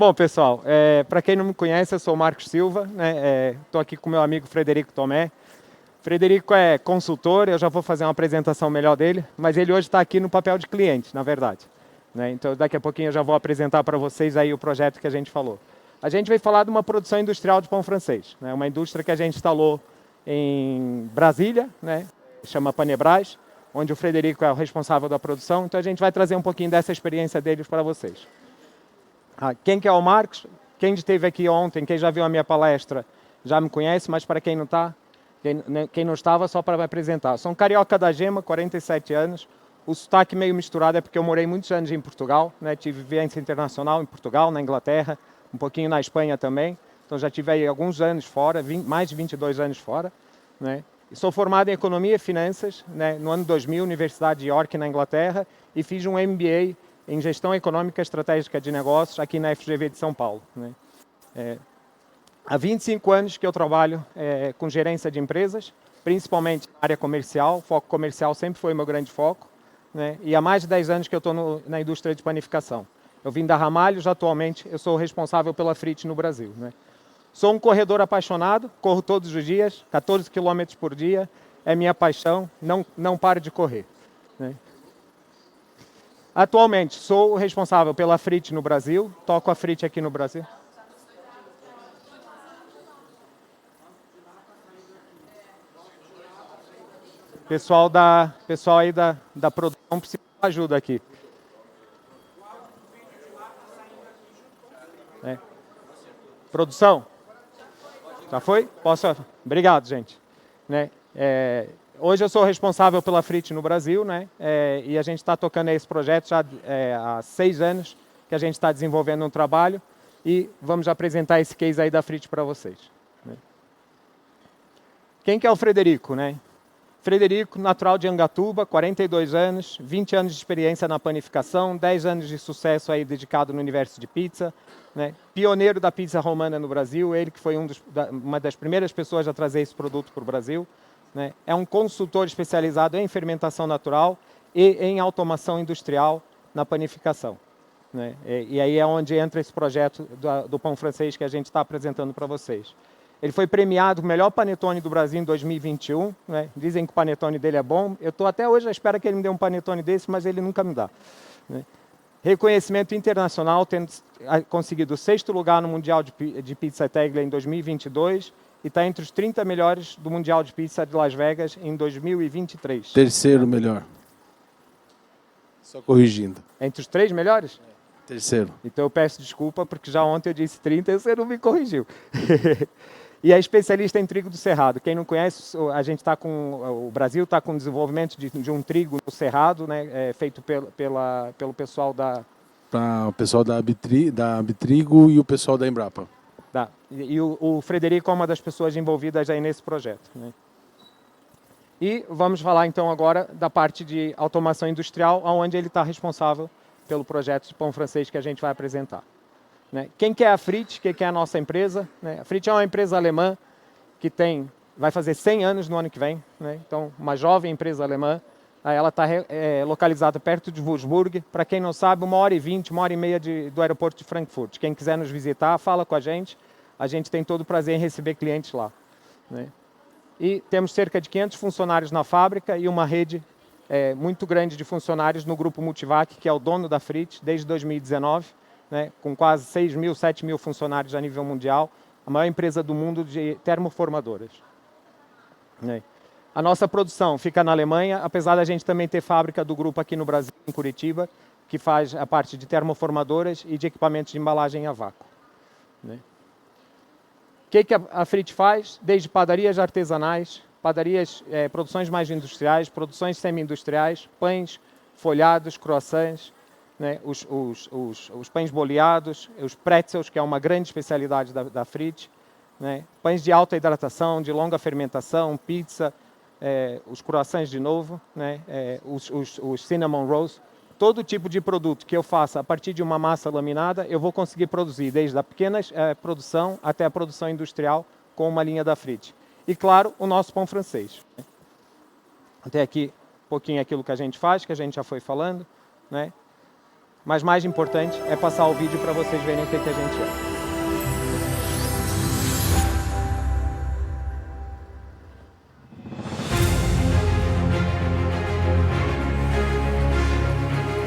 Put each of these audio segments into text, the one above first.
Bom, pessoal, para quem não me conhece, eu sou o Marcos Silva, né? Estou aqui com meu amigo Frederico Tomé. Frederico é consultor, eu já vou fazer uma apresentação melhor dele, mas ele hoje está aqui no papel de cliente, na verdade. Né? Então, daqui a pouquinho eu já vou apresentar para vocês aí o projeto que a gente falou. A gente vai falar de uma produção industrial de pão francês, né? Uma indústria que a gente instalou em Brasília, né? Chama Panebras, onde o Frederico é o responsável da produção. Então, a gente vai trazer um pouquinho dessa experiência deles para vocês. Quem que é o Marcos? Quem esteve aqui ontem, quem já viu a minha palestra, já me conhece, mas para quem não está, quem não estava, só para me apresentar. Sou um carioca da Gema, 47 anos. O sotaque meio misturado é porque eu morei muitos anos em Portugal, né? Tive vivência internacional em Portugal, na Inglaterra, um pouquinho na Espanha também. Então já tive aí alguns anos fora, mais de 22 anos fora. Né? E sou formado em Economia e Finanças, né? No ano 2000, Universidade de York, na Inglaterra, e fiz um MBA em Gestão Econômica Estratégica de Negócios aqui na FGV de São Paulo. Né? Há 25 anos que eu trabalho com gerência de empresas, principalmente na área comercial. O foco comercial sempre foi o meu grande foco. Né? E há mais de 10 anos que eu estou na indústria de panificação. Eu vim da Ramalhos, atualmente eu sou responsável pela Frit no Brasil. Né? Sou um corredor apaixonado, corro todos os dias, 14 quilômetros por dia, é minha paixão, não paro de correr. Né? Atualmente sou o responsável pela Frit no Brasil, toco a Frit aqui no Brasil. Pessoal aí da produção precisa de ajuda aqui. Produção? Já foi? Posso? Obrigado, gente. Né? Hoje eu sou responsável pela Frit no Brasil, né? E a gente está tocando esse projeto já há 6 anos que a gente está desenvolvendo um trabalho e vamos apresentar esse case aí da Frit para vocês. Né? Quem que é o Frederico? Né? Frederico, natural de Angatuba, 42 anos, 20 anos de experiência na panificação, 10 anos de sucesso aí dedicado no universo de pizza, né? Pioneiro da pizza romana no Brasil, ele que foi uma das primeiras pessoas a trazer esse produto para o Brasil. Né? É um consultor especializado em fermentação natural e em automação industrial na panificação. Né? E aí é onde entra esse projeto do pão francês que a gente está apresentando para vocês. Ele foi premiado o melhor panetone do Brasil em 2021. Né? Dizem que o panetone dele é bom. Eu estou até hoje à espera que ele me dê um panetone desse, mas ele nunca me dá. Né? Reconhecimento internacional, tendo conseguido o 6º lugar no Mundial de Pizza Teglia em 2022 e está entre os 30 melhores do Mundial de Pizza de Las Vegas em 2023. Terceiro melhor. Só corrigindo. Entre os 3 melhores? Terceiro. Então eu peço desculpa, porque já ontem eu disse 30 e você não me corrigiu. E é especialista em trigo do Cerrado. Quem não conhece, a gente está com... O Brasil está com o desenvolvimento de um trigo no Cerrado, né, feito pelo pessoal da... O pessoal da Abitrigo e o pessoal da Embrapa. E o Frederico é uma das pessoas envolvidas aí nesse projeto. Né? E vamos falar então agora da parte de automação industrial, onde ele está responsável pelo projeto de pão francês que a gente vai apresentar. Né? Quem que é a Frit? Quem que é a nossa empresa? Né? A Frit é uma empresa alemã que vai fazer 100 anos no ano que vem. Né? Então, uma jovem empresa alemã. Ela está localizada perto de Würzburg. Para quem não sabe, 1h20, 1h30 do aeroporto de Frankfurt. Quem quiser nos visitar, fala com a gente. A gente tem todo o prazer em receber clientes lá. Né? E temos cerca de 500 funcionários na fábrica e uma rede muito grande de funcionários no grupo Multivac, que é o dono da Frit desde 2019, né, com quase 6 mil, 7 mil funcionários a nível mundial, a maior empresa do mundo de termoformadoras. Né. A nossa produção fica na Alemanha, apesar da gente também ter fábrica do grupo aqui no Brasil, em Curitiba, que faz a parte de termoformadoras e de equipamentos de embalagem a vácuo. Né. O que a Frit faz? Desde padarias artesanais, produções mais industriais, produções semi-industriais, pães, folhados, croissants, né, os pães boleados, os pretzels, que é uma grande especialidade da Frit, né, pães de alta hidratação, de longa fermentação, pizza, os croissants de novo, né, os cinnamon rolls. Todo tipo de produto que eu faça a partir de uma massa laminada, eu vou conseguir produzir, desde a pequena produção até a produção industrial, com uma linha da Frit. E, claro, o nosso pão francês. Até aqui, um pouquinho aquilo que a gente faz, que a gente já foi falando. Né? Mas mais importante é passar o vídeo para vocês verem o que a gente é.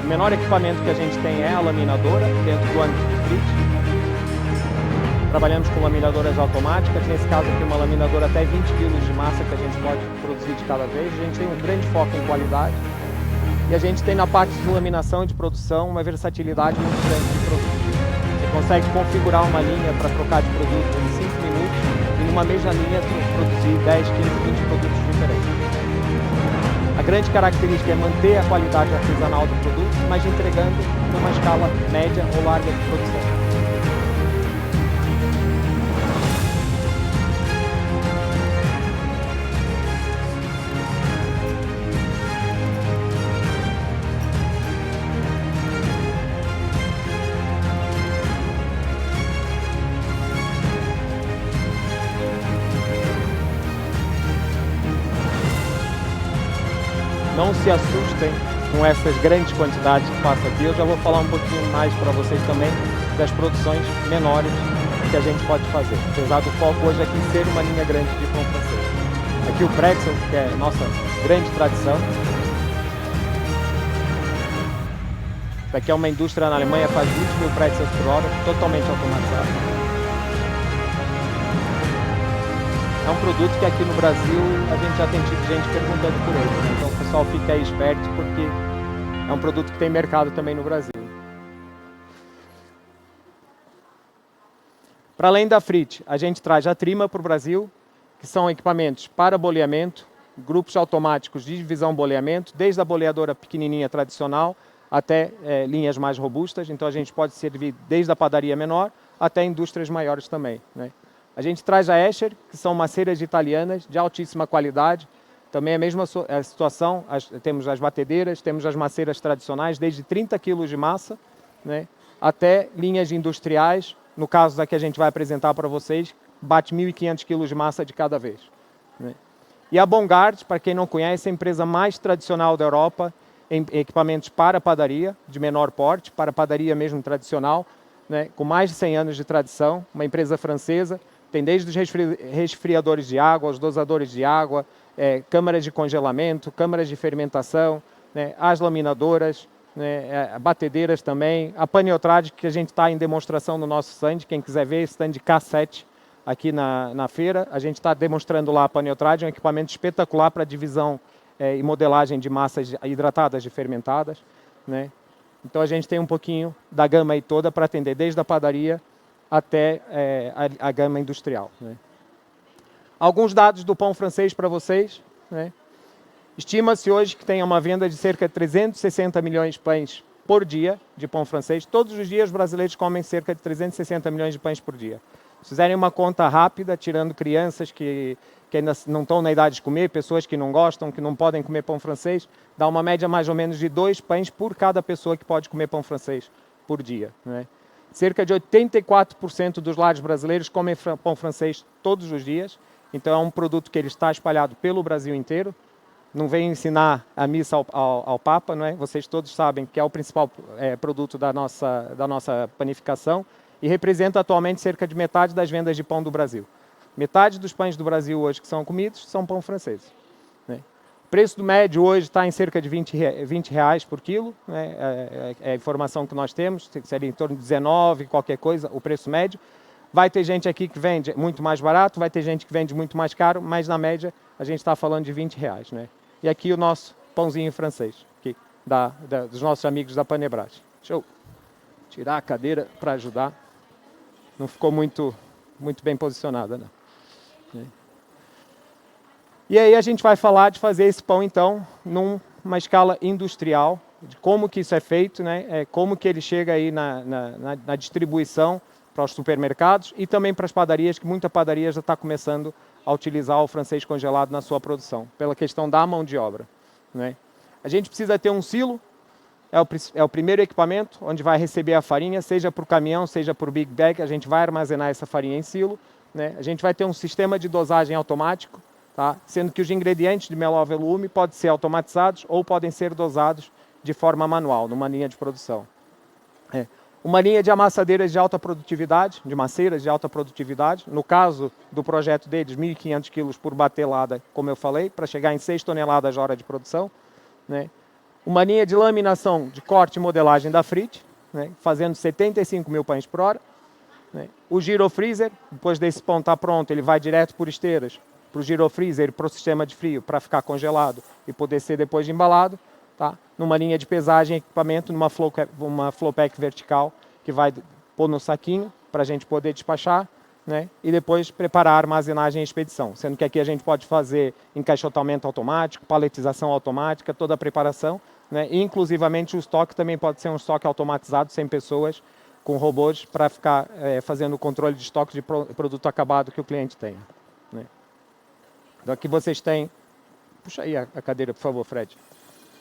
O menor equipamento que a gente tem é a laminadora dentro do âmbito do Frit. Trabalhamos com laminadoras automáticas, nesse caso aqui uma laminadora até 20 kg de massa que a gente pode produzir de cada vez. A gente tem um grande foco em qualidade e a gente tem na parte de laminação e de produção uma versatilidade muito grande de produto. Você consegue configurar uma linha para trocar de produto em 5 minutos e numa mesma linha produzir 10, 15, 20 produtos diferentes. A grande característica é manter a qualidade artesanal do produto, mas entregando numa escala média ou larga de produção. Não se assustem com essas grandes quantidades que passa aqui. Eu já vou falar um pouquinho mais para vocês também das produções menores que a gente pode fazer. Apesar do foco hoje aqui ser uma linha grande de pão francês. Aqui o pretzel, que é a nossa grande tradição. Isso aqui é uma indústria na Alemanha, faz 20 mil pretzels por hora, totalmente automatizado. É um produto que aqui no Brasil a gente já tem tido gente perguntando por ele, né? Então o pessoal fica aí esperto porque é um produto que tem mercado também no Brasil. Para além da Frit, a gente traz a Trima para o Brasil, que são equipamentos para boleamento, grupos automáticos de divisão boleamento, desde a boleadora pequenininha tradicional até linhas mais robustas. Então a gente pode servir desde a padaria menor até indústrias maiores também, né? A gente traz a Escher, que são maceiras italianas de altíssima qualidade. Também é a mesma situação, temos as batedeiras, temos as maceiras tradicionais, desde 30 kg de massa, né, até linhas industriais. No caso da que a gente vai apresentar para vocês, bate 1.500 kg de massa de cada vez, né. E a Bongard, para quem não conhece, é a empresa mais tradicional da Europa em equipamentos para padaria, de menor porte, para padaria mesmo tradicional, né, com mais de 100 anos de tradição, uma empresa francesa. Tem desde os resfriadores de água, os dosadores de água, câmaras de congelamento, câmaras de fermentação, né, as laminadoras, né, batedeiras também, a paniotrade, que a gente está em demonstração no nosso stand. Quem quiser ver, stand K7 aqui na feira, a gente está demonstrando lá a paniotrade, um equipamento espetacular para divisão e modelagem de massas hidratadas e fermentadas, né. Então a gente tem um pouquinho da gama aí toda para atender desde a padaria até a gama industrial, né. Alguns dados do pão francês para vocês, né. Estima-se hoje que tem uma venda de cerca de 360 milhões de pães por dia de pão francês. Todos os dias os brasileiros comem cerca de 360 milhões de pães por dia. Se fizerem uma conta rápida, tirando crianças que ainda não estão na idade de comer, pessoas que não gostam, que não podem comer pão francês, dá uma média mais ou menos de 2 pães por cada pessoa que pode comer pão francês por dia, né. Cerca de 84% dos lares brasileiros comem pão francês todos os dias. Então é um produto que ele está espalhado pelo Brasil inteiro. Não venho ensinar a missa ao Papa, não é? Vocês todos sabem que é o principal produto da nossa panificação e representa atualmente cerca de metade das vendas de pão do Brasil. Metade dos pães do Brasil hoje que são comidos são pão francês, né? O preço do médio hoje está em cerca de 20 reais por quilo, né? É a informação que nós temos, seria em torno de 19, qualquer coisa, o preço médio. Vai ter gente aqui que vende muito mais barato, vai ter gente que vende muito mais caro, mas na média a gente está falando de 20 reais, né? E aqui o nosso pãozinho francês, aqui, dos nossos amigos da Panebras. Deixa eu tirar a cadeira para ajudar. Não ficou muito bem posicionada, não. E aí a gente vai falar de fazer esse pão, então, numa escala industrial, de como que isso é feito, né? Como que ele chega aí na distribuição para os supermercados e também para as padarias, que muita padaria já está começando a utilizar o francês congelado na sua produção, pela questão da mão de obra, né? A gente precisa ter um silo, é o primeiro equipamento onde vai receber a farinha, seja por caminhão, seja por big bag, a gente vai armazenar essa farinha em silo, né? A gente vai ter um sistema de dosagem automático, tá? Sendo que os ingredientes de mel ao velume podem ser automatizados ou podem ser dosados de forma manual, numa linha de produção. Uma linha de amassadeiras de alta produtividade, de maceiras de alta produtividade. No caso do projeto deles, 1.500 quilos por batelada, como eu falei, para chegar em 6 toneladas hora de produção. Né? Uma linha de laminação de corte e modelagem da Frit, né? Fazendo 75 mil pães por hora. Né? O girofreezer, depois desse pão estar pronto, ele vai direto por esteiras para o girofreezer, para o sistema de frio, para ficar congelado e poder ser depois embalado. Tá? Numa linha de pesagem e equipamento, numa flowpack vertical, que vai pôr no saquinho para a gente poder despachar, né? E depois preparar a armazenagem e expedição. Sendo que aqui a gente pode fazer encaixotamento automático, paletização automática, toda a preparação, né? E, inclusivamente o estoque também pode ser um estoque automatizado, sem pessoas, com robôs, para ficar fazendo o controle de estoque de produto acabado que o cliente tenha. Né? Então aqui vocês têm... Puxa aí a cadeira, por favor, Fred.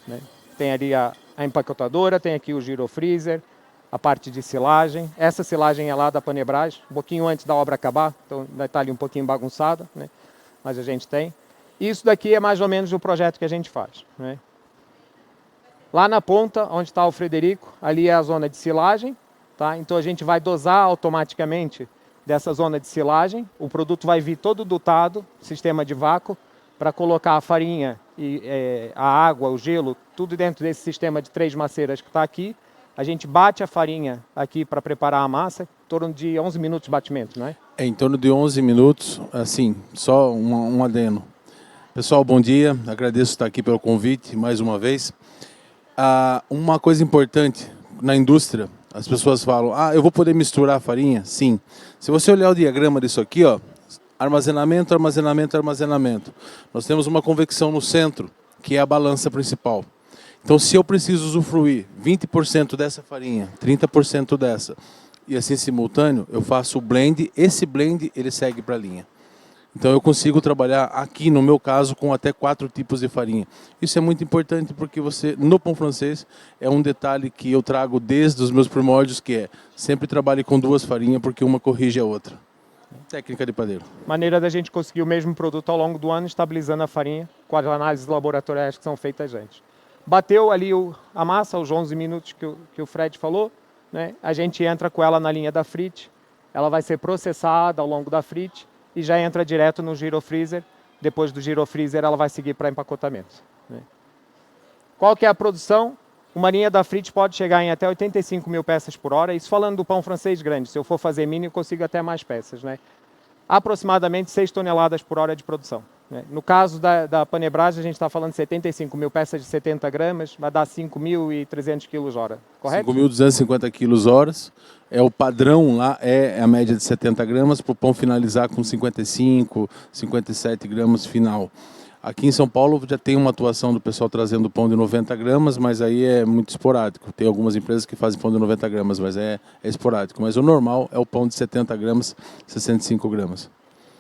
Né? Tem ali a empacotadora, tem aqui o girofreezer, a parte de silagem. Essa silagem é lá da Panebras, um pouquinho antes da obra acabar, então ainda está ali um pouquinho bagunçada, né? Mas a gente tem. Isso daqui é mais ou menos o projeto que a gente faz. Né? Lá na ponta, onde está o Frederico, ali é a zona de silagem. Tá? Então a gente vai dosar automaticamente dessa zona de silagem. O produto vai vir todo dotado, sistema de vácuo, para colocar a farinha e a água, o gelo, tudo dentro desse sistema de 3 maceiras que está aqui. A gente bate a farinha aqui para preparar a massa, em torno de 11 minutos de batimento, não é? É em torno de 11 minutos, assim, só um adeno. Pessoal, bom dia, agradeço estar aqui pelo convite mais uma vez. Uma coisa importante na indústria, as pessoas falam, eu vou poder misturar a farinha? Sim. Se você olhar o diagrama disso aqui, ó, armazenamento, armazenamento, armazenamento. Nós temos uma convecção no centro, que é a balança principal. Então, se eu preciso usufruir 20% dessa farinha, 30% dessa, e assim simultâneo, eu faço o blend, esse blend ele segue para a linha. Então, eu consigo trabalhar aqui, no meu caso, com até 4 tipos de farinha. Isso é muito importante porque você, no pão francês, é um detalhe que eu trago desde os meus primórdios, que é sempre trabalhe com 2 farinhas, porque uma corrige a outra. Técnica de padeiro. Maneira da gente conseguir o mesmo produto ao longo do ano, estabilizando a farinha com as análises laboratoriais que são feitas antes. Bateu ali a massa, os 11 minutos que o Fred falou, né? A gente entra com ela na linha da Frit, ela vai ser processada ao longo da Frit e já entra direto no girofreezer. Depois do girofreezer ela vai seguir para empacotamento. Né? Qual que é a produção? Uma linha da Frit pode chegar em até 85 mil peças por hora, isso falando do pão francês grande. Se eu for fazer mini, eu consigo até mais peças. Né? Aproximadamente 6 toneladas por hora de produção. Né? No caso da Panebras, a gente está falando de 75 mil peças de 70 gramas, vai dar 5.300 quilos hora, correto? 5.250 quilos horas. O padrão lá é a média de 70 gramas, para o pão finalizar com 55, 57 gramas final. Aqui em São Paulo já tem uma atuação do pessoal trazendo pão de 90 gramas, mas aí é muito esporádico. Tem algumas empresas que fazem pão de 90 gramas, mas é esporádico. Mas o normal é o pão de 70 gramas, 65 gramas.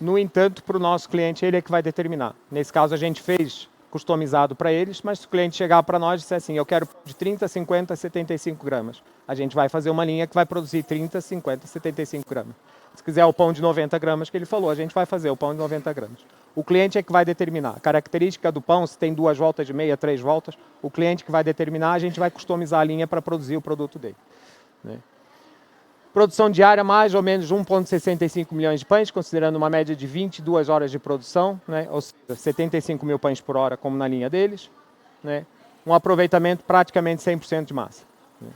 No entanto, para o nosso cliente, ele é que vai determinar. Nesse caso, a gente fez customizado para eles, mas se o cliente chegar para nós e disser assim, eu quero de 30, 50, 75 gramas, a gente vai fazer uma linha que vai produzir 30, 50, 75 gramas. Se quiser o pão de 90 gramas que ele falou, a gente vai fazer o pão de 90 gramas. O cliente é que vai determinar. A característica do pão, se tem 2 voltas de meia, 3 voltas, o cliente que vai determinar, a gente vai customizar a linha para produzir o produto dele. Né? Produção diária, mais ou menos 1,65 milhões de pães, considerando uma média de 22 horas de produção, né? Ou seja, 75 mil pães por hora, como na linha deles. Né? Um aproveitamento praticamente 100% de massa. Né?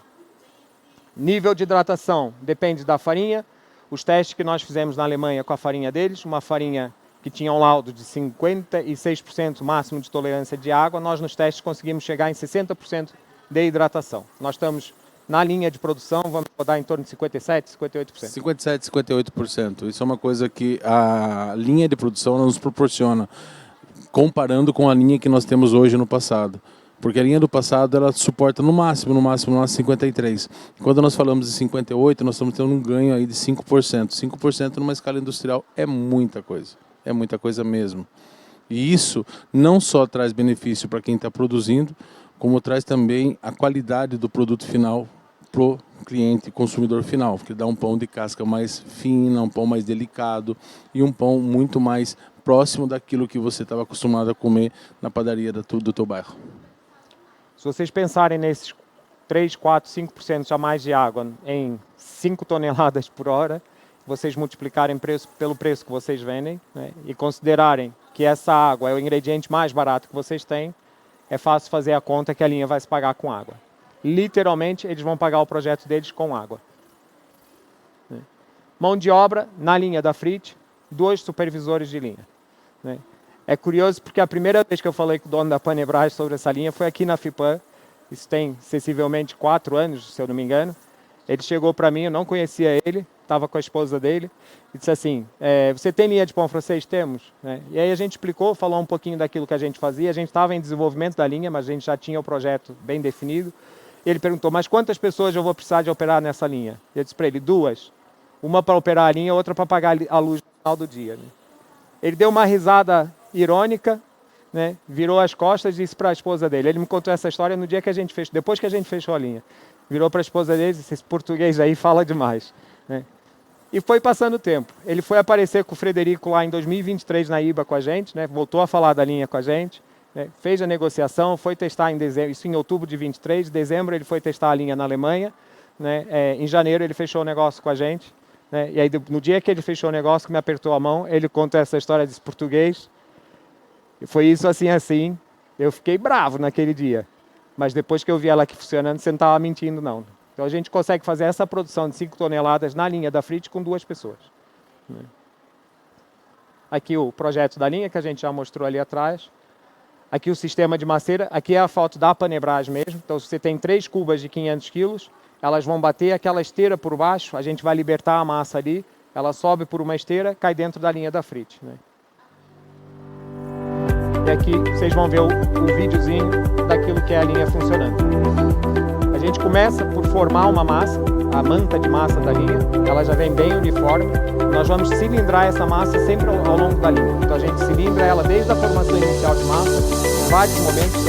Nível de hidratação depende da farinha. Os testes que nós fizemos na Alemanha com a farinha deles, uma farinha que tinha um laudo de 56% máximo de tolerância de água, nós nos testes conseguimos chegar em 60% de hidratação. Nós estamos na linha de produção, vamos rodar em torno de 57%, 58%. 57%, 58%. Isso é uma coisa que a linha de produção nos proporciona, comparando com a linha que nós temos hoje no passado. Porque a linha do passado ela suporta no máximo 53%. Quando nós falamos de 58%, nós estamos tendo um ganho aí de 5%. 5% numa escala industrial é muita coisa. É muita coisa mesmo. E isso não só traz benefício para quem está produzindo, como traz também a qualidade do produto final para o cliente, consumidor final, porque dá um pão de casca mais fina, um pão mais delicado e um pão muito mais próximo daquilo que você estava acostumado a comer na padaria do teu bairro. Se vocês pensarem nesses 3, 4, 5% a mais de água em 5 toneladas por hora, vocês multiplicarem pelo preço que vocês vendem, né, e considerarem que essa água é o ingrediente mais barato que vocês têm, é fácil fazer a conta que a linha vai se pagar com água. Literalmente, eles vão pagar o projeto deles com água. Mão de obra, na linha da Frit, 2 supervisores de linha. É curioso porque a primeira vez que eu falei com o dono da Panebrás sobre essa linha foi aqui na FIPAM. Isso tem, sensivelmente, 4 anos, se eu não me engano. Ele chegou para mim, eu não conhecia ele, estava com a esposa dele, e disse assim, você tem linha de pão francês? Temos. E aí a gente explicou, falou um pouquinho daquilo que a gente fazia. A gente estava em desenvolvimento da linha, mas a gente já tinha o projeto bem definido. Ele perguntou, mas quantas pessoas eu vou precisar de operar nessa linha? Eu disse para ele, 2. Uma para operar a linha, outra para pagar a luz no final do dia. Ele deu uma risada irônica, virou as costas e disse para a esposa dele. Ele me contou essa história no dia que a gente fechou, depois que a gente fechou a linha. Virou para a esposa dele e disse, esse português aí fala demais. E foi passando o tempo. Ele foi aparecer com o Frederico lá em 2023 na IBA com a gente, voltou a falar da linha com a gente, fez a negociação, foi testar em dezembro, isso em outubro de 23, em dezembro ele foi testar a linha na Alemanha, em janeiro ele fechou o negócio com a gente, e aí no dia que ele fechou o negócio, que me apertou a mão, ele conta essa história desse português, e foi isso assim, eu fiquei bravo naquele dia, mas depois que eu vi ela aqui funcionando, você não estava mentindo não. Então a gente consegue fazer essa produção de 5 toneladas na linha da Frit com 2 pessoas. Aqui o projeto da linha que a gente já mostrou ali atrás. Aqui o sistema de maceira. Aqui é a foto da Panebrás mesmo. Então você tem 3 cubas de 500 quilos. Elas vão bater aquela esteira por baixo. A gente vai libertar a massa ali. Ela sobe por uma esteira, cai dentro da linha da Frit. E aqui vocês vão ver o videozinho daquilo que é a linha funcionando. A gente começa por formar uma massa, a manta de massa da linha, ela já vem bem uniforme. Nós vamos cilindrar essa massa sempre ao longo da linha. Então a gente cilindra ela desde a formação inicial de massa, em vários momentos,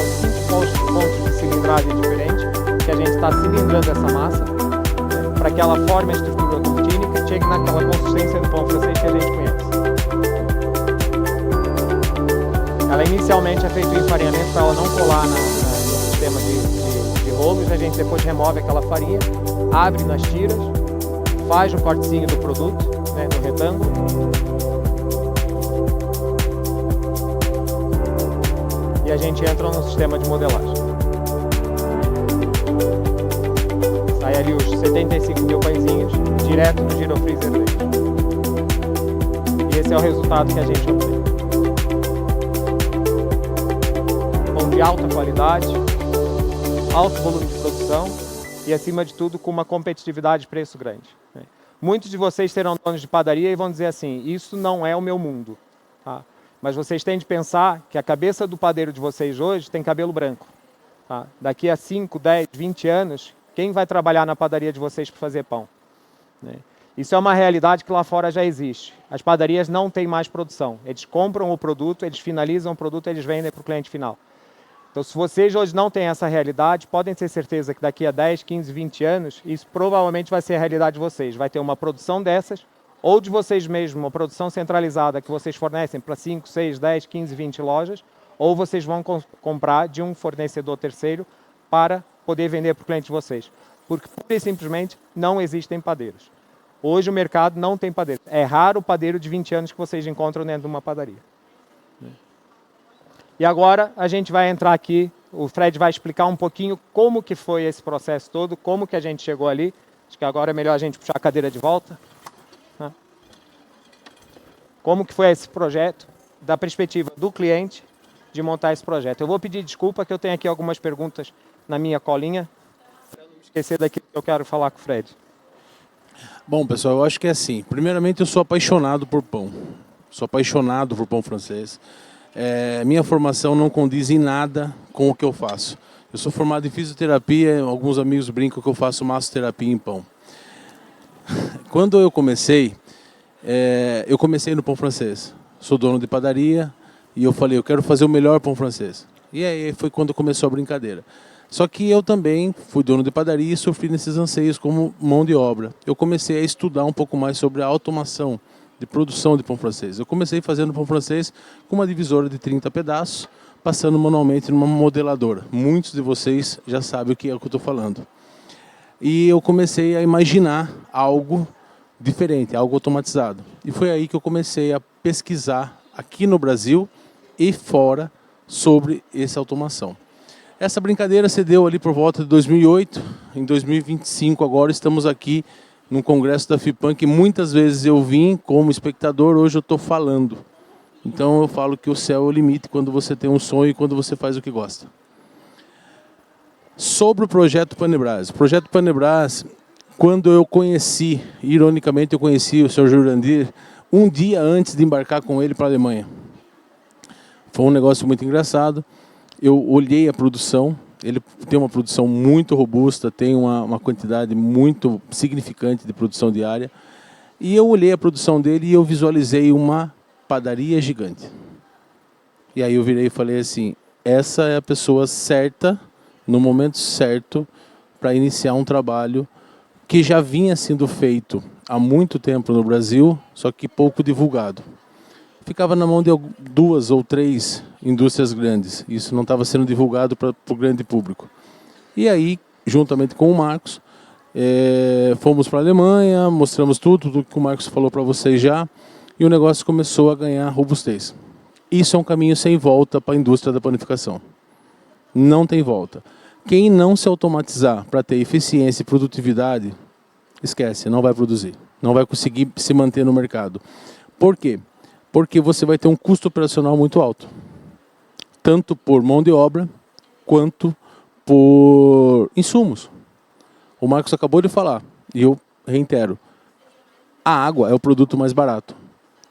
são 5 pontos de cilindragem diferentes, que a gente está cilindrando essa massa, para que ela forme a estrutura cortínica e chegue naquela consistência do pão francês que a gente conhece. Ela inicialmente é feita o enfarinhamento para ela não colar no sistema de rolos, a gente depois remove aquela farinha, abre nas tiras, faz o cortezinho do produto, no retângulo. E a gente entra no sistema de modelagem. Sai ali os 75 mil pãezinhos, direto no girofreezer dele. E esse é o resultado que a gente obtém. Pão de alta qualidade, alto volume de produção e, acima de tudo, com uma competitividade de preço grande. Muitos de vocês serão donos de padaria e vão dizer assim, isso não é o meu mundo. Tá? Mas vocês têm de pensar que a cabeça do padeiro de vocês hoje tem cabelo branco. Tá? Daqui a 5, 10, 20 anos, quem vai trabalhar na padaria de vocês para fazer pão? Isso é uma realidade que lá fora já existe. As padarias não têm mais produção. Eles compram o produto, eles finalizam o produto, eles vendem para o cliente final. Então, se vocês hoje não têm essa realidade, podem ter certeza que daqui a 10, 15, 20 anos, isso provavelmente vai ser a realidade de vocês. Vai ter uma produção dessas, ou de vocês mesmos, uma produção centralizada que vocês fornecem para 5, 6, 10, 15, 20 lojas, ou vocês vão comprar de um fornecedor terceiro para poder vender para o cliente de vocês. Porque, pura e simplesmente, não existem padeiros. Hoje o mercado não tem padeiro. É raro o padeiro de 20 anos que vocês encontram dentro de uma padaria. E agora a gente vai entrar aqui, o Fred vai explicar um pouquinho como que foi esse processo todo, como que a gente chegou ali. Acho que agora é melhor a gente puxar a cadeira de volta. Como que foi esse projeto, da perspectiva do cliente, de montar esse projeto. Eu vou pedir desculpa que eu tenho aqui algumas perguntas na minha colinha, para não esquecer daquilo que eu quero falar com o Fred. Bom, pessoal, eu acho que é assim. Primeiramente, eu sou apaixonado por pão. Sou apaixonado por pão francês. Minha formação não condiz em nada com o que eu faço. Eu sou formado em fisioterapia, alguns amigos brincam que eu faço massoterapia em pão. Quando eu comecei no pão francês. Sou dono de padaria e eu falei, eu quero fazer o melhor pão francês. E aí foi quando começou a brincadeira. Só que eu também fui dono de padaria e sofri nesses anseios como mão de obra. Eu comecei a estudar um pouco mais sobre a automação de produção de pão francês. Eu comecei fazendo pão francês com uma divisora de 30 pedaços, passando manualmente numa modeladora. Muitos de vocês já sabem o que é o que eu estou falando. E eu comecei a imaginar algo diferente, algo automatizado. E foi aí que eu comecei a pesquisar aqui no Brasil e fora sobre essa automação. Essa brincadeira se deu ali por volta de 2008. Em 2025 agora estamos aqui num congresso da FIPAM que muitas vezes eu vim como espectador, hoje eu estou falando. Então eu falo que o céu é o limite quando você tem um sonho e quando você faz o que gosta. Sobre o projeto Panebras. O projeto Panebras, quando eu conheci, ironicamente eu conheci o Sr. Jurandir um dia antes de embarcar com ele para a Alemanha. Foi um negócio muito engraçado. Eu olhei a produção, ele tem uma produção muito robusta, tem uma quantidade muito significante de produção diária. E eu olhei a produção dele e eu visualizei uma padaria gigante. E aí eu virei e falei assim, essa é a pessoa certa, no momento certo, para iniciar um trabalho que já vinha sendo feito há muito tempo no Brasil, só que pouco divulgado. Ficava na mão de 2 ou 3 indústrias grandes. Isso não estava sendo divulgado para o grande público. E aí, juntamente com o Marcos, fomos para a Alemanha, mostramos tudo que o Marcos falou para vocês já, e o negócio começou a ganhar robustez. Isso é um caminho sem volta para a indústria da panificação. Não tem volta. Quem não se automatizar para ter eficiência e produtividade, esquece, não vai produzir. Não vai conseguir se manter no mercado. Por quê? Porque você vai ter um custo operacional muito alto. Tanto por mão de obra, quanto por insumos. O Marcos acabou de falar, e eu reitero, a água é o produto mais barato.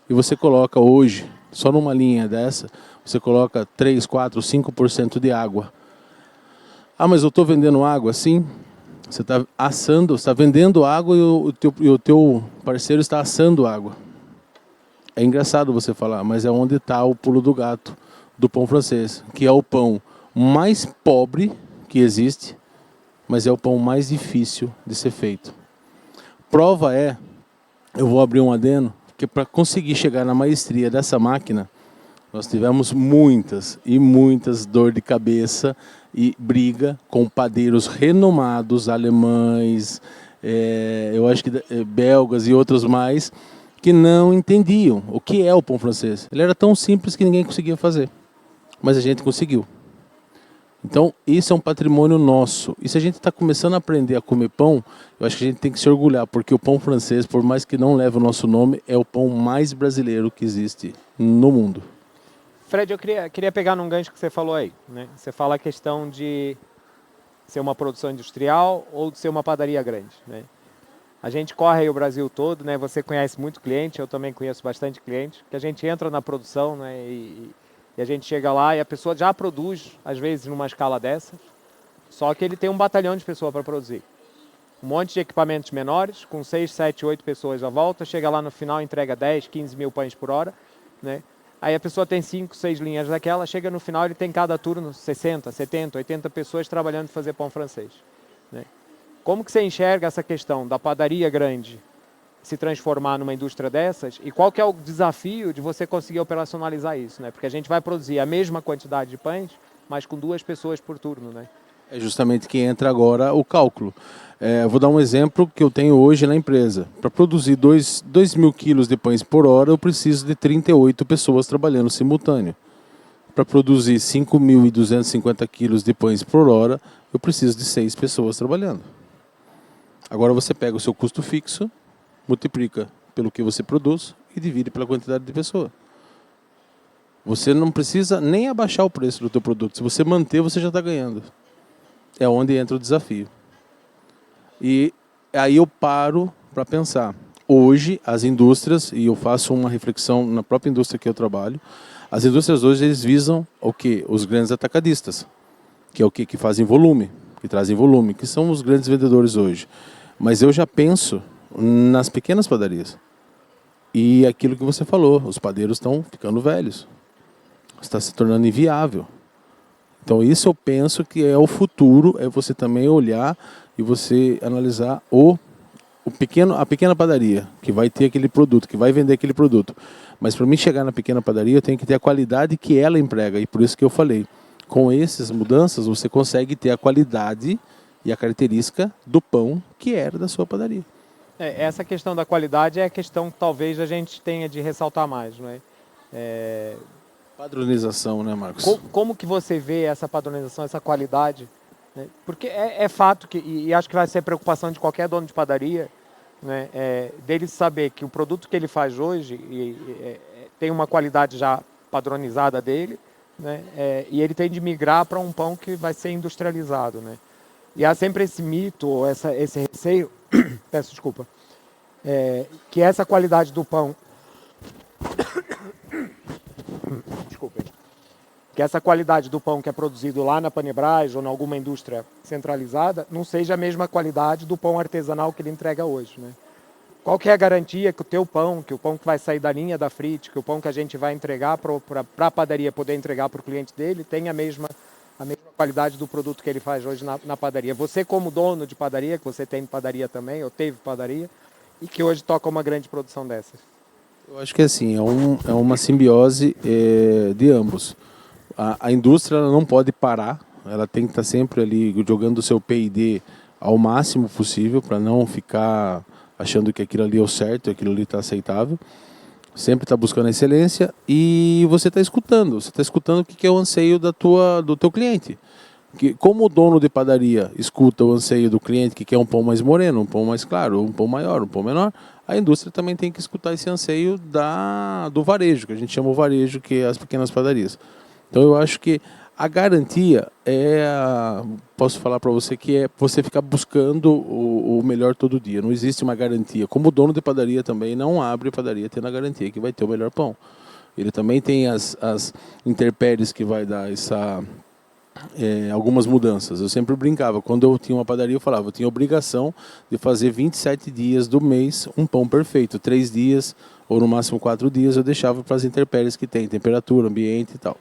E você coloca hoje, só numa linha dessa, você coloca 3, 4, 5% de água. Ah, mas eu estou vendendo água? Sim. Você está assando, está vendendo água e o teu parceiro está assando água. É engraçado você falar, mas é onde está o pulo do gato do pão francês, que é o pão mais pobre que existe, mas é o pão mais difícil de ser feito. Prova é, eu vou abrir um adeno, que para conseguir chegar na maestria dessa máquina, nós tivemos muitas e muitas dor de cabeça e briga com padeiros renomados, alemães, eu acho que belgas e outros mais, que não entendiam o que é o pão francês. Ele era tão simples que ninguém conseguia fazer, mas a gente conseguiu. Então, isso é um patrimônio nosso. E se a gente está começando a aprender a comer pão, eu acho que a gente tem que se orgulhar, porque o pão francês, por mais que não leve o nosso nome, é o pão mais brasileiro que existe no mundo. Fred, eu queria pegar num gancho que você falou aí, né? Você fala a questão de ser uma produção industrial ou de ser uma padaria grande, né? A gente corre aí o Brasil todo, né? Você conhece muito cliente, eu também conheço bastante cliente, que a gente entra na produção, né? E a gente chega lá e a pessoa já produz, às vezes, numa escala dessas, só que ele tem um batalhão de pessoas para produzir. Um monte de equipamentos menores, com 6, 7, 8 pessoas à volta, chega lá no final, entrega 10, 15 mil pães por hora, né? Aí a pessoa tem 5, 6 linhas daquela, chega no final, ele tem cada turno 60, 70, 80 pessoas trabalhando para fazer pão francês, né? Como que você enxerga essa questão da padaria grande se transformar numa indústria dessas? E qual que é o desafio de você conseguir operacionalizar isso, né? Porque a gente vai produzir a mesma quantidade de pães, mas com 2 pessoas por turno, né? É justamente que entra agora o cálculo. Vou dar um exemplo que eu tenho hoje na empresa. Para produzir 2.000 quilos de pães por hora, eu preciso de 38 pessoas trabalhando simultâneo. Para produzir 5.250 quilos de pães por hora, eu preciso de 6 pessoas trabalhando. Agora você pega o seu custo fixo, multiplica pelo que você produz e divide pela quantidade de pessoa. Você não precisa nem abaixar o preço do teu produto. Se você manter, você já está ganhando. É onde entra o desafio. E aí eu paro para pensar. Hoje, as indústrias, e eu faço uma reflexão na própria indústria que eu trabalho, as indústrias hoje eles visam o quê? Os grandes atacadistas, que é o quê? Que fazem volume, que trazem volume, que são os grandes vendedores hoje. Mas eu já penso nas pequenas padarias. E aquilo que você falou, os padeiros estão ficando velhos. Está se tornando inviável. Então isso eu penso que é o futuro, é você também olhar e você analisar o a pequena padaria, que vai ter aquele produto, que vai vender aquele produto. Mas para mim chegar na pequena padaria, eu tenho que ter a qualidade que ela emprega. E por isso que eu falei, com essas mudanças, você consegue ter a qualidade e a característica do pão que era da sua padaria. Essa questão da qualidade é a questão que talvez a gente tenha de ressaltar mais, não é? Padronização, né, Marcos? Como que você vê essa padronização, essa qualidade? Né? Porque é fato que, e acho que vai ser preocupação de qualquer dono de padaria, né, dele saber que o produto que ele faz hoje tem uma qualidade já padronizada dele, né, e ele tem de migrar para um pão que vai ser industrializado, né? E há sempre esse mito, ou esse receio, peço desculpa, que essa qualidade do pão, desculpem, que essa qualidade do pão que é produzido lá na Panebrás ou em alguma indústria centralizada não seja a mesma qualidade do pão artesanal que ele entrega hoje, né? Qual que é a garantia que o teu pão, que o pão que vai sair da linha da Frit, que o pão que a gente vai entregar para a padaria poder entregar para o cliente dele, tem a mesma qualidade do produto que ele faz hoje na padaria? Você como dono de padaria, que você tem padaria também, ou teve padaria, e que hoje toca uma grande produção dessas. Eu acho que assim, é uma simbiose de ambos. A indústria ela não pode parar, ela tem que estar sempre ali jogando o seu P&D ao máximo possível para não ficar achando que aquilo ali é o certo, aquilo ali está aceitável. Sempre está buscando a excelência e você está escutando o que é o anseio do teu cliente. Que, como o dono de padaria escuta o anseio do cliente que quer um pão mais moreno, um pão mais claro, um pão maior, um pão menor, a indústria também tem que escutar esse anseio do varejo, que a gente chama o varejo, que é as pequenas padarias. Então eu acho que a garantia posso falar para você que é você ficar buscando o melhor todo dia. Não existe uma garantia. Como o dono de padaria também não abre padaria tendo a garantia que vai ter o melhor pão. Ele também tem as intempéries que vai dar algumas mudanças. Eu sempre brincava, quando eu tinha uma padaria eu falava, eu tinha obrigação de fazer 27 dias do mês um pão perfeito. 3 dias ou no máximo 4 dias eu deixava para as intempéries que tem, temperatura, ambiente e tal.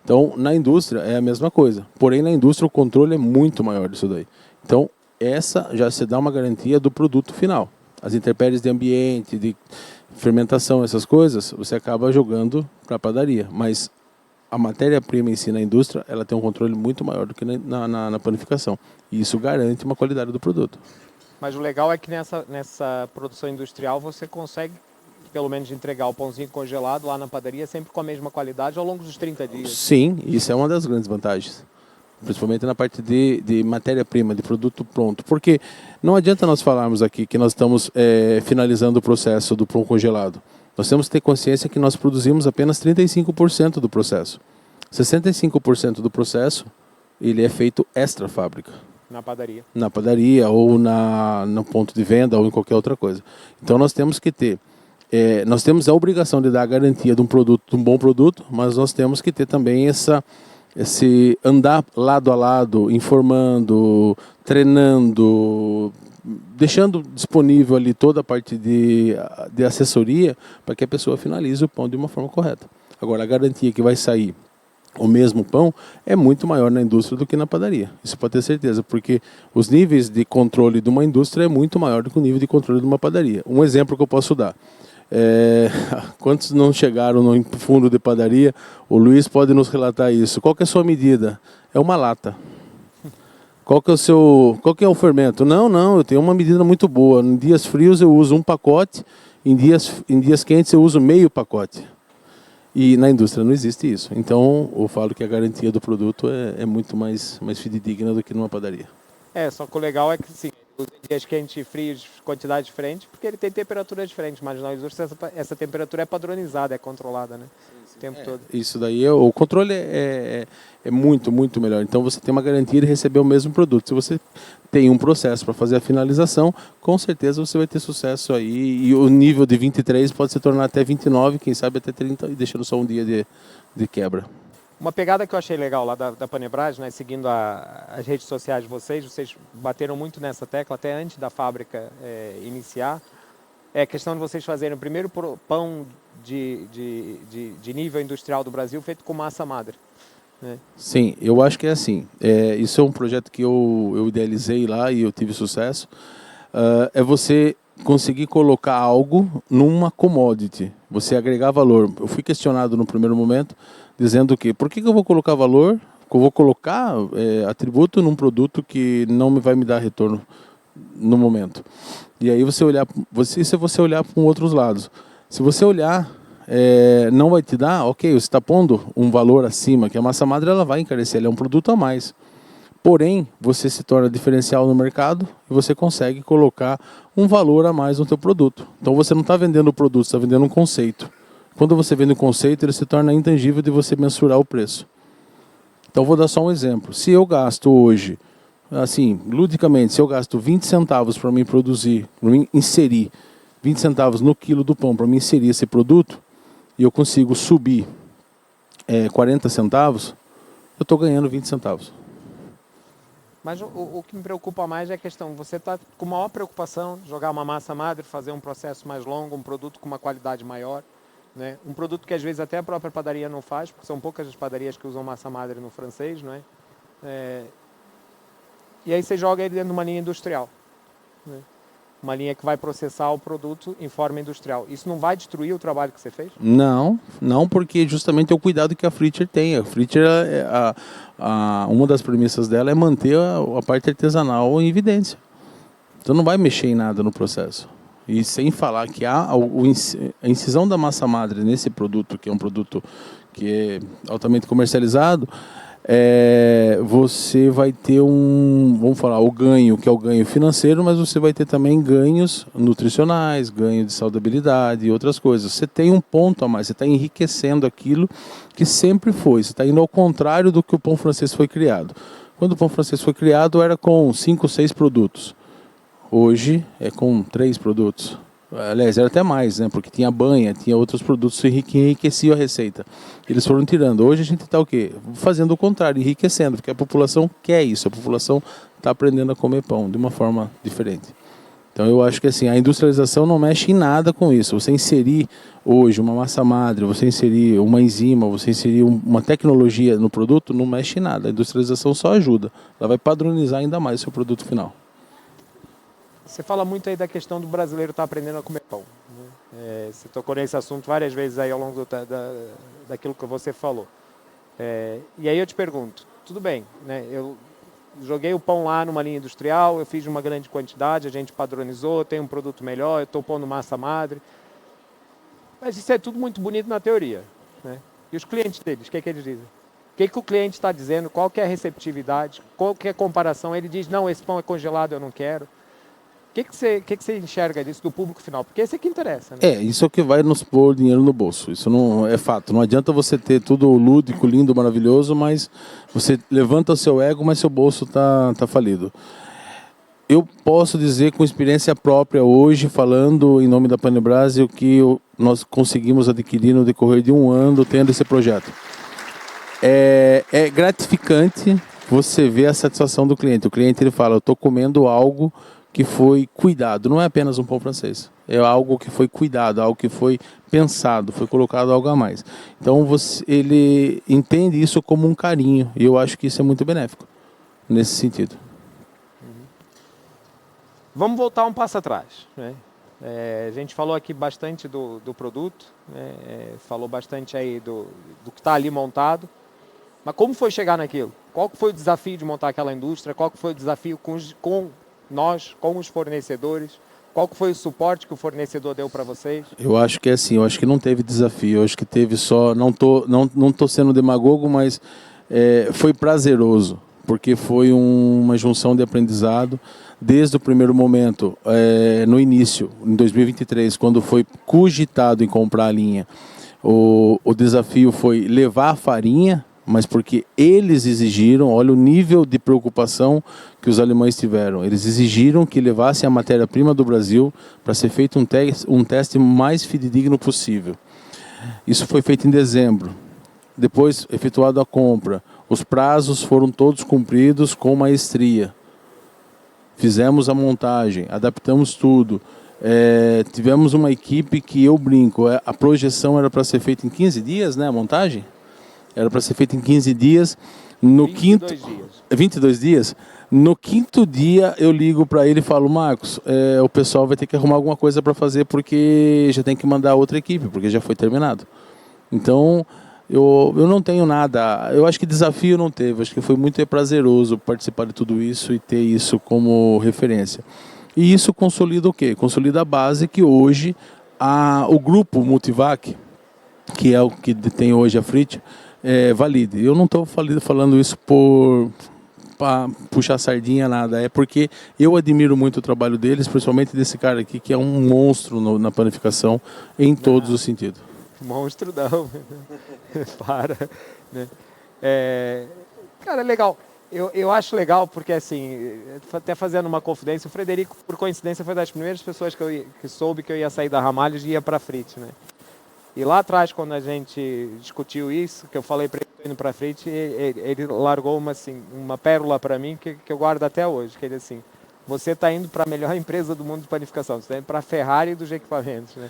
Então, na indústria é a mesma coisa. Porém, na indústria o controle é muito maior disso daí. Então, essa já se dá uma garantia do produto final. As intempéries de ambiente, de fermentação, essas coisas, você acaba jogando para a padaria. Mas a matéria-prima em si na indústria, ela tem um controle muito maior do que na panificação. E isso garante uma qualidade do produto. Mas o legal é que nessa produção industrial você consegue pelo menos entregar o pãozinho congelado lá na padaria sempre com a mesma qualidade ao longo dos 30 dias. Sim, isso é uma das grandes vantagens. Principalmente na parte de matéria-prima, de produto pronto. Porque não adianta nós falarmos aqui que nós estamos finalizando o processo do pão congelado. Nós temos que ter consciência que nós produzimos apenas 35% do processo. 65% do processo ele é feito extra fábrica. Na padaria. Na padaria ou no ponto de venda ou em qualquer outra coisa. Então nós temos que ter nós temos a obrigação de dar a garantia de um bom produto, mas nós temos que ter também esse andar lado a lado, informando, treinando, deixando disponível ali toda a parte de assessoria para que a pessoa finalize o pão de uma forma correta. Agora, a garantia que vai sair o mesmo pão é muito maior na indústria do que na padaria. Isso pode ter certeza, porque os níveis de controle de uma indústria é muito maior do que o nível de controle de uma padaria. Um exemplo que eu posso dar. Quantos não chegaram no fundo de padaria? O Luiz pode nos relatar isso. Qual que é a sua medida? É uma lata. Qual que é o fermento? Não, eu tenho uma medida muito boa. Em dias frios eu uso um pacote, em dias quentes eu uso meio pacote. E na indústria não existe isso. Então eu falo que a garantia do produto é muito mais fidedigna do que numa padaria. Só que o legal é que sim, os dias quentes e frios, quantidade diferente, porque ele tem temperatura diferente, mas na indústria essa temperatura é padronizada, é controlada, né? O tempo todo. Isso daí, o controle é muito, muito melhor. Então você tem uma garantia de receber o mesmo produto. Se você tem um processo para fazer a finalização, com certeza você vai ter sucesso aí. E o nível de 23 pode se tornar até 29, quem sabe até 30, e deixando só um dia de quebra. Uma pegada que eu achei legal lá da Panebrás, né, seguindo as redes sociais de vocês bateram muito nessa tecla, até antes da fábrica iniciar, é a questão de vocês fazerem o primeiro pão de nível industrial do Brasil feito com massa madre. Né? Sim, eu acho que é assim. Isso é um projeto que eu idealizei lá e eu tive sucesso. É você conseguir colocar algo numa commodity, você agregar valor. Eu fui questionado no primeiro momento, dizendo que por que eu vou colocar valor, que eu vou colocar atributo num produto que não vai me dar retorno no momento. E aí se você olhar para outros lados, se você olhar, não vai te dar, ok, você está pondo um valor acima, que a massa madre ela vai encarecer, ela é um produto a mais. Porém, você se torna diferencial no mercado e você consegue colocar um valor a mais no teu produto. Então você não está vendendo o produto, você está vendendo um conceito. Quando você vende um conceito, ele se torna intangível de você mensurar o preço. Então vou dar só um exemplo. Se eu gasto hoje, assim, ludicamente, se eu gasto 20 centavos para mim produzir, para mim inserir 20 centavos no quilo do pão para mim inserir esse produto, e eu consigo subir 40 centavos, eu estou ganhando 20 centavos. Mas o que me preocupa mais é a questão, você está com maior preocupação de jogar uma massa madre, fazer um processo mais longo, um produto com uma qualidade maior, né? Um produto que às vezes até a própria padaria não faz, porque são poucas as padarias que usam massa madre no francês, não é? E aí você joga ele dentro de uma linha industrial, né? Uma linha que vai processar o produto em forma industrial. Isso não vai destruir o trabalho que você fez? Não, porque justamente é o cuidado que a Fritcher tem. A Fritcher, uma das premissas dela é manter a parte artesanal em evidência. Então não vai mexer em nada no processo. E sem falar que a incisão da massa madre nesse produto, que é um produto que é altamente comercializado, você vai ter vamos falar, o ganho, que é o ganho financeiro, mas você vai ter também ganhos nutricionais, ganho de saudabilidade e outras coisas. Você tem um ponto a mais, você está enriquecendo aquilo que sempre foi, você está indo ao contrário do que o pão francês foi criado. Quando o pão francês foi criado era com 5, 6 produtos, hoje é com 3 produtos. Aliás, era até mais, né? Porque tinha banha, tinha outros produtos que enriqueciam a receita. Eles foram tirando. Hoje a gente está o quê? Fazendo o contrário, enriquecendo, porque a população quer isso. A população está aprendendo a comer pão de uma forma diferente. Então eu acho que assim, a industrialização não mexe em nada com isso. Você inserir hoje uma massa madre, você inserir uma enzima, você inserir uma tecnologia no produto, não mexe em nada. A industrialização só ajuda. Ela vai padronizar ainda mais o seu produto final. Você fala muito aí da questão do brasileiro estar aprendendo a comer pão, né? Você tocou nesse assunto várias vezes aí ao longo daquilo que você falou. E aí eu te pergunto, tudo bem, né? Eu joguei o pão lá numa linha industrial, eu fiz uma grande quantidade, a gente padronizou, tem um produto melhor, eu estou pondo massa madre. Mas isso é tudo muito bonito na teoria, né? E os clientes deles, o que eles dizem? O que o cliente está dizendo? Qual que é a receptividade? Qual que é a comparação? Ele diz, não, esse pão é congelado, eu não quero. O que você enxerga disso do público final? Porque esse é que interessa, né? Isso é o que vai nos pôr dinheiro no bolso. Isso não é fato. Não adianta você ter tudo lúdico, lindo, maravilhoso, mas você levanta o seu ego, mas seu bolso tá falido. Eu posso dizer com experiência própria hoje, falando em nome da Panebras, o que nós conseguimos adquirir no decorrer de um ano tendo esse projeto. É gratificante você ver a satisfação do cliente. O cliente ele fala, eu estou comendo algo que foi cuidado, não é apenas um pão francês, é algo que foi cuidado, algo que foi pensado, foi colocado algo a mais. Então ele entende isso como um carinho, e eu acho que isso é muito benéfico, nesse sentido. Vamos voltar um passo atrás, né? A gente falou aqui bastante do produto, né? Falou bastante aí do que está ali montado, mas como foi chegar naquilo? Qual foi o desafio de montar aquela indústria? Qual foi o desafio com os fornecedores? Qual foi o suporte que o fornecedor deu para vocês? Eu acho que é assim, eu acho que não teve desafio, eu acho que teve só, não tô sendo demagogo, mas foi prazeroso, porque foi uma junção de aprendizado desde o primeiro momento, no início, em 2023, quando foi cogitado em comprar a linha, o desafio foi levar a farinha, mas porque eles exigiram, olha o nível de preocupação que os alemães tiveram. Eles exigiram que levassem a matéria-prima do Brasil para ser feito um teste mais fidedigno possível. Isso foi feito em dezembro. Depois, efetuada a compra, os prazos foram todos cumpridos com maestria. Fizemos a montagem, adaptamos tudo. Tivemos uma equipe que eu brinco, a projeção era para ser feita em 15 dias, né, a montagem? Era para ser feito em 15 dias. No 22 quinto, dias. 22 dias. No quinto dia eu ligo para ele e falo, Marcos, o pessoal vai ter que arrumar alguma coisa para fazer porque já tem que mandar outra equipe, porque já foi terminado. Então, eu não tenho nada, eu acho que desafio não teve, acho que foi muito prazeroso participar de tudo isso e ter isso como referência. E isso consolida o quê? Consolida a base que hoje o grupo Multivac, que é o que tem hoje a Frit, valide. Eu não estou falando isso para puxar sardinha, nada. É porque eu admiro muito o trabalho deles, principalmente desse cara aqui, que é um monstro na panificação em todos os sentidos. Monstro não. Para. Né? Cara, legal. Eu acho legal porque, assim, até fazendo uma confidência, o Frederico, por coincidência, foi das primeiras pessoas que soube que eu ia sair da Ramalhos e ia para a Frit, né? E lá atrás, quando a gente discutiu isso, que eu falei para ele indo para a Frit, ele largou uma pérola para mim que eu guardo até hoje, que ele assim, você está indo para a melhor empresa do mundo de panificação, você está indo para a Ferrari dos equipamentos, né?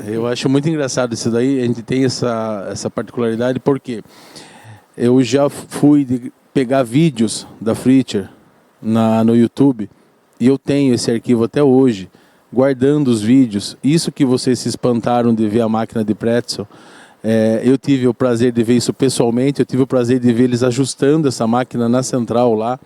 Eu acho muito engraçado isso daí, a gente tem essa particularidade, porque eu já fui pegar vídeos da Fritcher no YouTube e eu tenho esse arquivo até hoje, guardando os vídeos. Isso que vocês se espantaram de ver a máquina de pretzel, eu tive o prazer de ver isso pessoalmente, eu tive o prazer de ver eles ajustando essa máquina na central lá.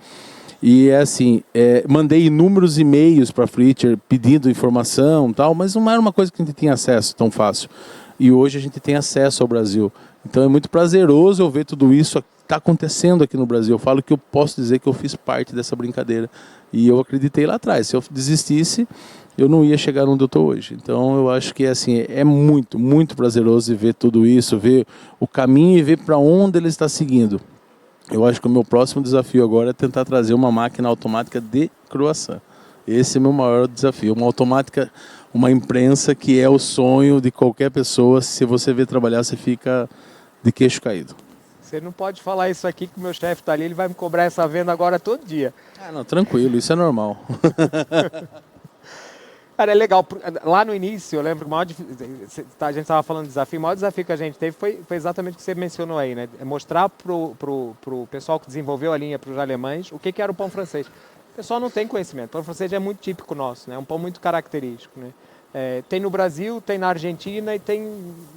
E assim, mandei inúmeros e-mails para a Fritcher pedindo informação e tal, mas não era uma coisa que a gente tinha acesso tão fácil. E hoje a gente tem acesso ao Brasil. Então é muito prazeroso eu ver tudo isso está acontecendo aqui no Brasil. Eu falo que eu posso dizer que eu fiz parte dessa brincadeira. E eu acreditei lá atrás. Se eu desistisse, eu não ia chegar onde eu estou hoje. Então eu acho que assim, é muito, muito prazeroso ver tudo isso, ver o caminho e ver para onde ele está seguindo. Eu acho que o meu próximo desafio agora é tentar trazer uma máquina automática de croissant. Esse é o meu maior desafio. Uma automática, uma imprensa que é o sonho de qualquer pessoa. Se você vê trabalhar, você fica de queixo caído. Você não pode falar isso aqui que o meu chefe está ali, ele vai me cobrar essa venda agora todo dia. Não, tranquilo, isso é normal. Cara, é legal. Lá no início, eu lembro que a gente estava falando de desafio, o maior desafio que a gente teve foi exatamente o que você mencionou aí, né? É mostrar pro pessoal que desenvolveu a linha, para os alemães, o que era o pão francês. O pessoal não tem conhecimento. O pão francês é muito típico nosso, né? É um pão muito característico, né? Tem no Brasil, tem na Argentina e tem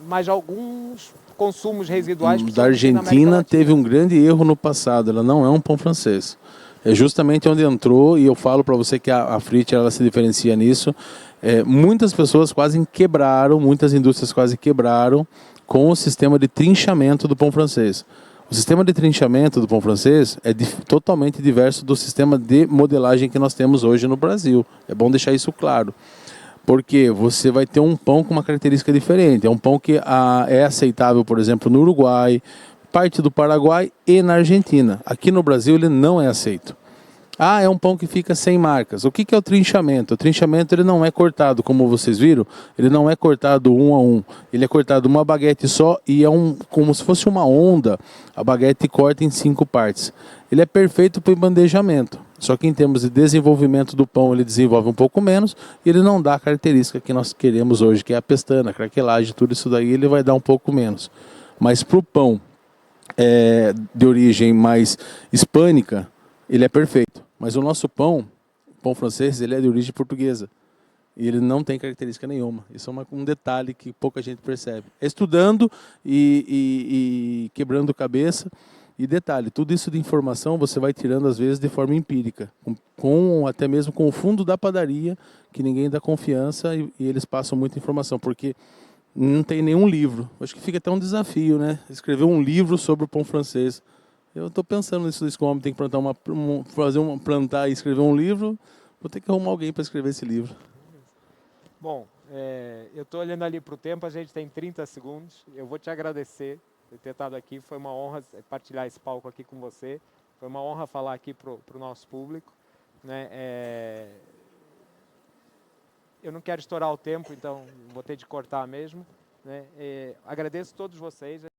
mais alguns consumos residuais. Da Argentina teve um grande erro no passado, ela não é um pão francês. É justamente onde entrou, e eu falo para você que a Fritcher ela se diferencia nisso. Muitas pessoas quase quebraram, muitas indústrias quase quebraram com o sistema de trinchamento do pão francês. O sistema de trinchamento do pão francês é totalmente diverso do sistema de modelagem que nós temos hoje no Brasil. É bom deixar isso claro. Porque você vai ter um pão com uma característica diferente. É um pão que é aceitável, por exemplo, no Uruguai, parte do Paraguai e na Argentina. Aqui no Brasil ele não é aceito. É um pão que fica sem marcas. O que é o trinchamento? O trinchamento ele não é cortado, como vocês viram, ele não é cortado um a um. Ele é cortado uma baguete só e como se fosse uma onda. A baguete corta em 5 partes. Ele é perfeito para o embandejamento. Só que em termos de desenvolvimento do pão, ele desenvolve um pouco menos e ele não dá a característica que nós queremos hoje, que é a pestana, a craquelagem, tudo isso daí ele vai dar um pouco menos. Mas para o pão de origem mais hispânica, ele é perfeito. Mas o nosso pão francês, ele é de origem portuguesa. E ele não tem característica nenhuma. Isso é um detalhe que pouca gente percebe. Estudando e quebrando cabeça. E detalhe, tudo isso de informação você vai tirando às vezes de forma empírica. Até mesmo com o fundo da padaria, que ninguém dá confiança e eles passam muita informação. Porque não tem nenhum livro. Acho que fica até um desafio, né? Escrever um livro sobre o pão francês. Eu estou pensando nisso, que o homem tem que plantar e escrever um livro. Vou ter que arrumar alguém para escrever esse livro. Bom, eu estou olhando ali para o tempo, a gente tem 30 segundos. Eu vou te agradecer por ter estado aqui. Foi uma honra partilhar esse palco aqui com você. Foi uma honra falar aqui para o nosso público. Né? Eu não quero estourar o tempo, então vou ter de cortar mesmo. Né? Agradeço a todos vocês.